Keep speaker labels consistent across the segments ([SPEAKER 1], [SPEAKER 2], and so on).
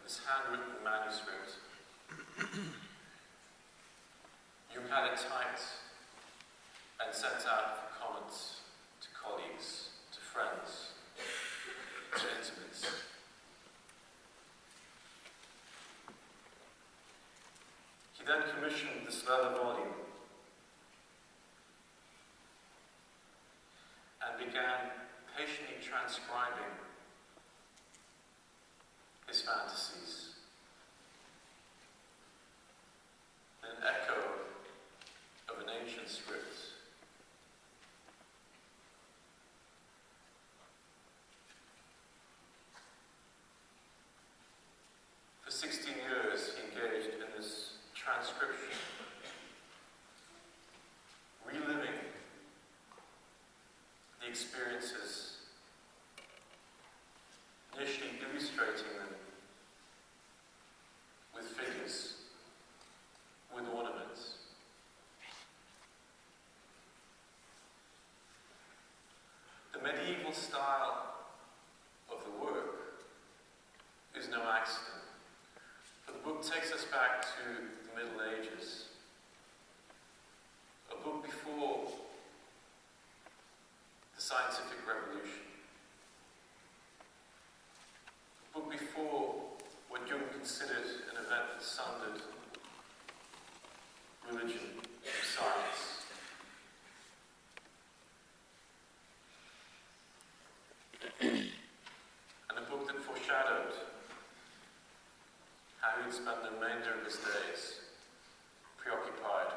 [SPEAKER 1] this handwritten manuscript. Jung had it typed and sent out for comments to colleagues, to friends, to intimates. He then commissioned this leather volume and began patiently transcribing his fantasies. An echo of an ancient script. For 16 years he engaged in this transcription, reliving the experiences, initially illustrating them with figures, with ornaments. The medieval style of the work is no accident, for the book takes us back to the Middle Ages, a book before the scientific revolution, a book before what Jung considered an event that sundered religion and science. And a book that foreshadowed how he would spend the remainder of his days preoccupied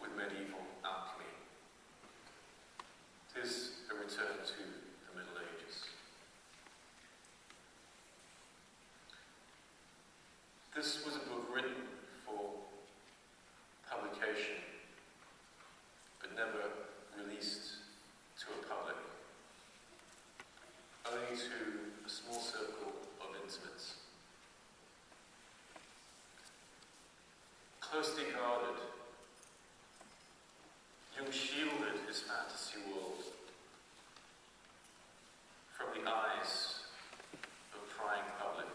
[SPEAKER 1] with medieval alchemy. It is a return to the Middle Ages. This was a book written for publication, but never released to a public, only to a small circle of intimates. Closely guarded, Jung shielded his fantasy world from the eyes of a prying public.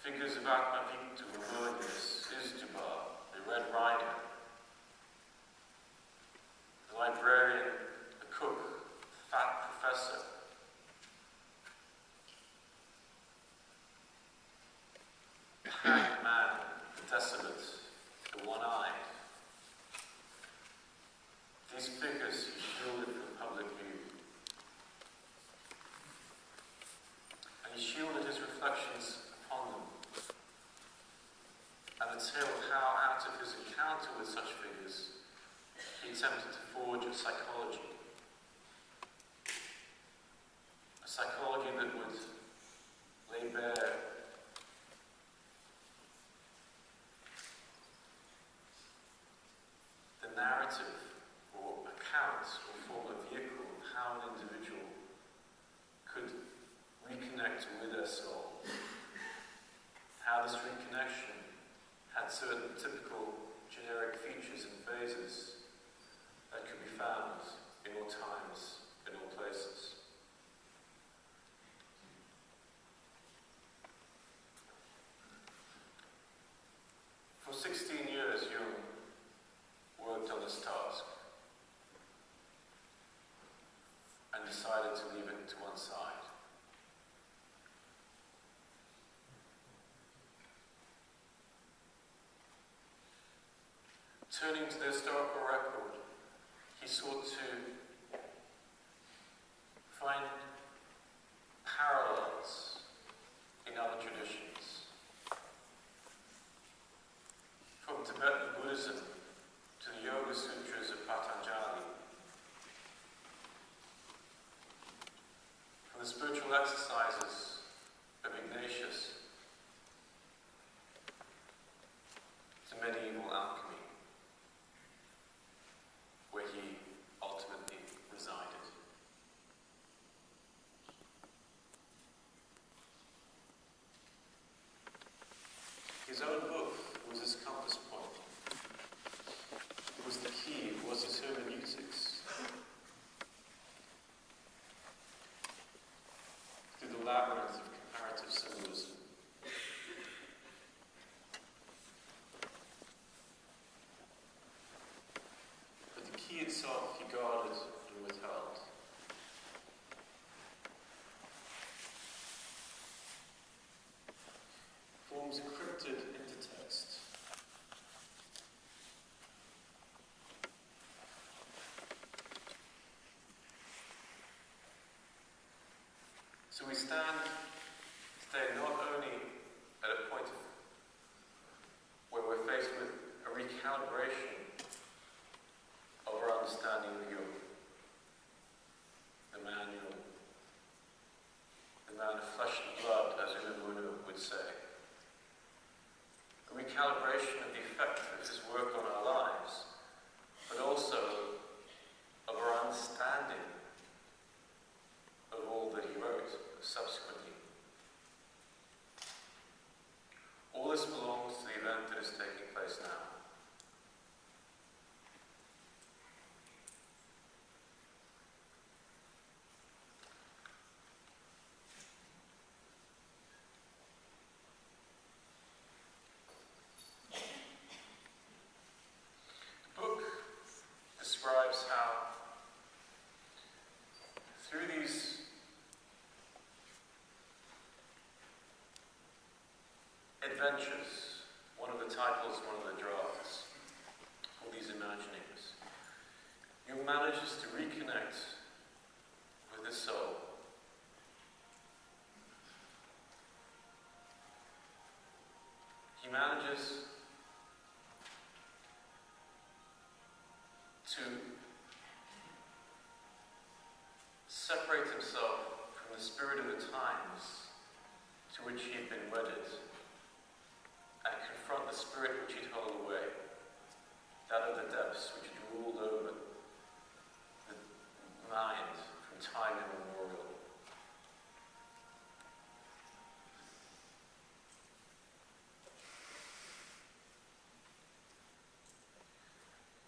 [SPEAKER 1] Figures of Akmavictu were Merlinus, Isdubar, the Red Rider, the librarian, the cook, the fat professor, the hanged man, the desolate, the one-eyed. These figures he shielded from public view. And he shielded his reflections upon them. And the tale of how, out of his encounter with such figures, he attempted to forge a psychology that would lay bare the narrative or account or form of vehicle of how an individual could reconnect with their soul, how this reconnection had certain typical generic features and phases that could be found in all times, in all places. For 16 years, Jung worked on this task and decided to leave it to one side. Turning to the historical record, he sought to find parallels in other traditions. From Tibetan Buddhism to the Yoga Sutras of Patanjali, from the spiritual exercises of Ignatius to medieval alchemy, where he ultimately resided. His own book was his compass point. It was the key, it was his hermeneutics. guarded and withheld. Forms encrypted into text. So we stand today not only at a point where we're faced with a recalibration of our understanding of Jung, the man of flesh and blood, as Unamuno would say. A recalibration of the effect of his work on our lives, but also of our understanding of all that he wrote subsequently. All this belongs to the event that is taking place now. The book describes how, through these adventures, one of the titles, one of the drafts, all these imaginings, Jung manages to reconnect with his soul. He manages to separate himself from the spirit of the times to which he had been wedded, and confront the spirit which he'd held away, that of the depths which had ruled over the mind from time immemorial.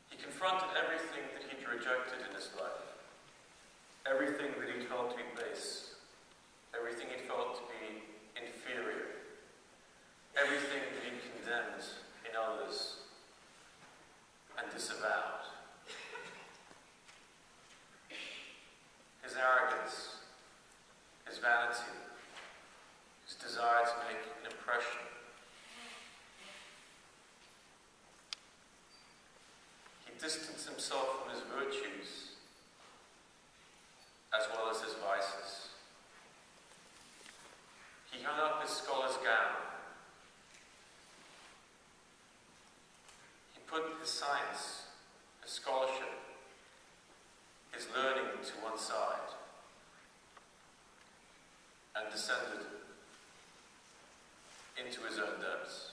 [SPEAKER 1] He confronted everything that he'd rejected in his life, everything that he held to be base, everything he felt to be inferior, everything that he condemned in others and disavowed. His arrogance, his vanity, his desire to make an impression. He distanced himself from his virtues as well as his vices. He hung up his scholar's gown. He put his science, his scholarship, his learning to one side and descended into his own depths.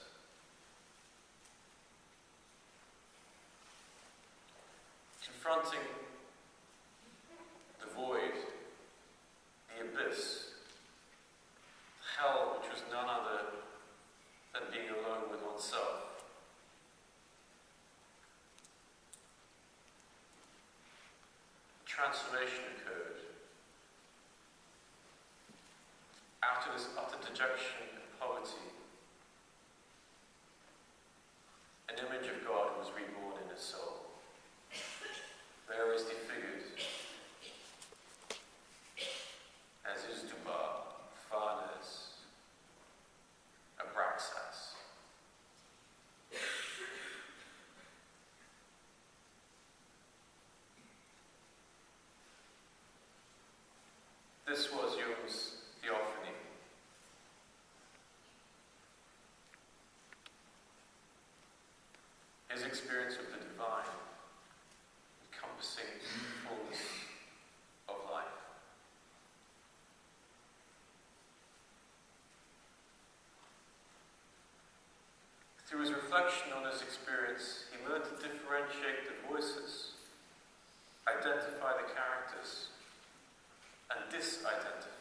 [SPEAKER 1] Confronting the void, the abyss, hell which was none other than being alone with oneself. Transformation occurred. Out of this utter dejection and poverty, an image of God was reborn in his soul. There is defigured as is Dubar, Farnes, Abraxas. This was Jung's theophany. His experience of the divine, encompassing the fullness of life. Through his reflection on his experience, he learned to differentiate the voices, identify the characters, and disidentify